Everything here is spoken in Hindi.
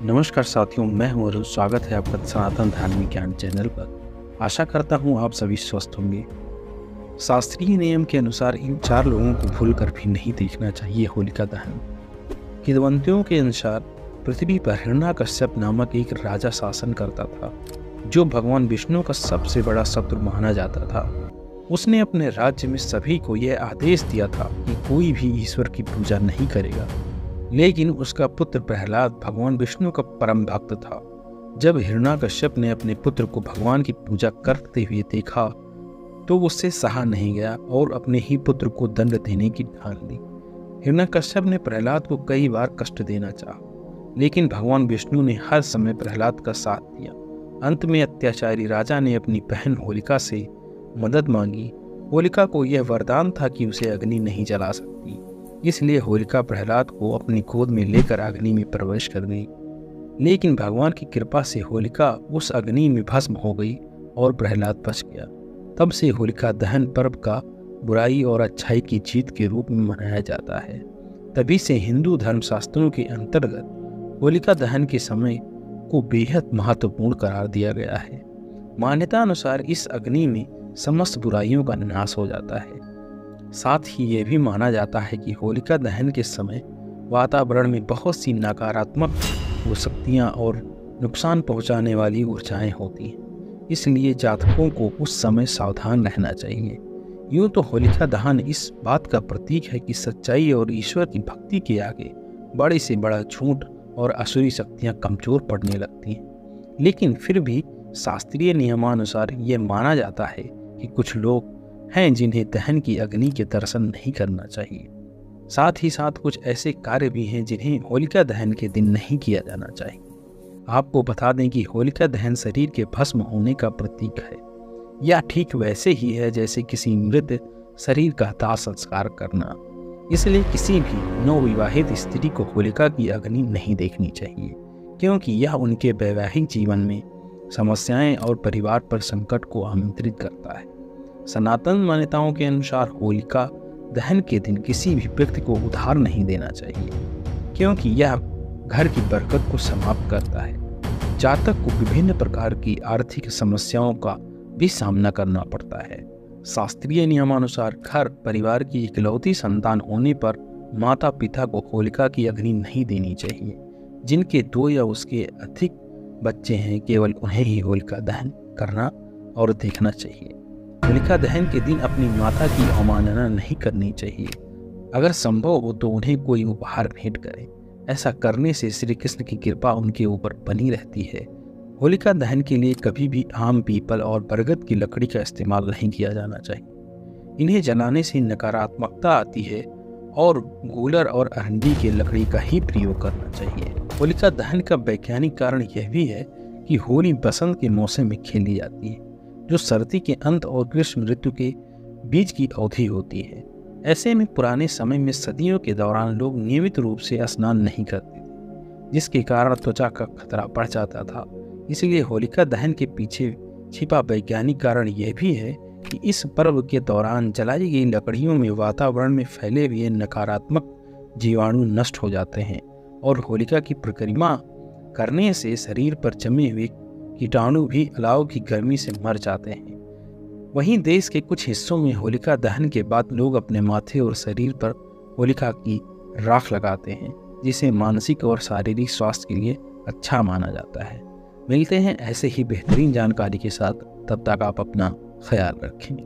नमस्कार साथियों, मैं हूं अरुण। स्वागत है आपका सनातन धार्मिक ज्ञान चैनल पर। आशा करता हूं आप सभी स्वस्थ होंगे। शास्त्रीय नियम के अनुसार इन 4 लोगों को भूलकर भी नहीं देखना चाहिए होलिका दहन। किंवदंतियों के अनुसार पृथ्वी पर हिरण्यकश्यप नामक एक राजा शासन करता था, जो भगवान विष्णु का सबसे बड़ा शत्रु माना जाता था। उसने अपने राज्य में सभी को यह आदेश दिया था कि कोई भी ईश्वर की पूजा नहीं करेगा, लेकिन उसका पुत्र प्रहलाद भगवान विष्णु का परम भक्त था। जब हिरण्यकश्यप ने अपने पुत्र को भगवान की पूजा करते हुए देखा तो उससे सहा नहीं गया और अपने ही पुत्र को दंड देने की ठान ली। हिरण्यकश्यप ने प्रहलाद को कई बार कष्ट देना चाहा, लेकिन भगवान विष्णु ने हर समय प्रहलाद का साथ दिया। अंत में अत्याचारी राजा ने अपनी बहन होलिका से मदद मांगी। होलिका को यह वरदान था कि उसे अग्नि नहीं जला सकती, इसलिए होलिका प्रहलाद को अपनी गोद में लेकर अग्नि में प्रवेश कर गई। लेकिन भगवान की कृपा से होलिका उस अग्नि में भस्म हो गई और प्रहलाद बच गया। तब से होलिका दहन पर्व का बुराई और अच्छाई की जीत के रूप में मनाया जाता है। तभी से हिंदू धर्मशास्त्रों के अंतर्गत होलिका दहन के समय को बेहद महत्वपूर्ण करार दिया गया है। मान्यता अनुसार इस अग्नि में समस्त बुराइयों का नाश हो जाता है। साथ ही ये भी माना जाता है कि होलिका दहन के समय वातावरण में बहुत सी नकारात्मक शक्तियाँ और नुकसान पहुँचाने वाली ऊर्जाएं होती हैं, इसलिए जातकों को उस समय सावधान रहना चाहिए। यूँ तो होलिका दहन इस बात का प्रतीक है कि सच्चाई और ईश्वर की भक्ति के आगे बड़े से बड़ा झूठ और असुरी शक्तियाँ कमजोर पड़ने लगती हैं, लेकिन फिर भी शास्त्रीय नियमानुसार ये माना जाता है कि कुछ लोग हैं जिन्हें दहन की अग्नि के दर्शन नहीं करना चाहिए। साथ ही साथ कुछ ऐसे कार्य भी हैं जिन्हें होलिका दहन के दिन नहीं किया जाना चाहिए। आपको बता दें कि होलिका दहन शरीर के भस्म होने का प्रतीक है। यह ठीक वैसे ही है जैसे किसी मृत शरीर का दाह संस्कार करना। इसलिए किसी भी नवविवाहित स्त्री को होलिका की अग्नि नहीं देखनी चाहिए, क्योंकि यह उनके वैवाहिक जीवन में समस्याएं और परिवार पर संकट को आमंत्रित करता है। सनातन मान्यताओं के अनुसार होलिका दहन के दिन किसी भी व्यक्ति को उधार नहीं देना चाहिए, क्योंकि यह घर की बरकत को समाप्त करता है। जातक को विभिन्न प्रकार की आर्थिक समस्याओं का भी सामना करना पड़ता है। शास्त्रीय नियमानुसार घर परिवार की इकलौती संतान होने पर माता पिता को होलिका की अग्नि नहीं देनी चाहिए। जिनके 2 या उसके अधिक बच्चे हैं, केवल उन्हें ही होलिका दहन करना और देखना चाहिए। होलिका दहन के दिन अपनी माता की अवमानना नहीं करनी चाहिए। अगर संभव हो तो उन्हें कोई उपहार भेंट करें। ऐसा करने से श्री कृष्ण की कृपा उनके ऊपर बनी रहती है। होलिका दहन के लिए कभी भी आम, पीपल और बरगद की लकड़ी का इस्तेमाल नहीं किया जाना चाहिए। इन्हें जलाने से नकारात्मकता आती है और गूलर और अरंडी की लकड़ी का ही प्रयोग करना चाहिए। होलिका दहन का वैज्ञानिक कारण यह भी है कि होली बसंत के मौसम में खेली जाती है, जो सर्दी के अंत और ग्रीष्म ऋतु के बीच की अवधि होती है। ऐसे में पुराने समय में सदियों के दौरान लोग नियमित रूप से स्नान नहीं करते थे, जिसके कारण त्वचा का खतरा बढ़ जाता था। इसलिए होलिका दहन के पीछे छिपा वैज्ञानिक कारण यह भी है कि इस पर्व के दौरान जलाई गई लकड़ियों में वातावरण में फैले हुए नकारात्मक जीवाणु नष्ट हो जाते हैं और होलिका की परिक्रमा करने से शरीर पर जमे हुए कीटाणु भी अलाव की गर्मी से मर जाते हैं। वहीं देश के कुछ हिस्सों में होलिका दहन के बाद लोग अपने माथे और शरीर पर होलिका की राख लगाते हैं, जिसे मानसिक और शारीरिक स्वास्थ्य के लिए अच्छा माना जाता है। मिलते हैं ऐसे ही बेहतरीन जानकारी के साथ, तब तक आप अपना ख्याल रखें।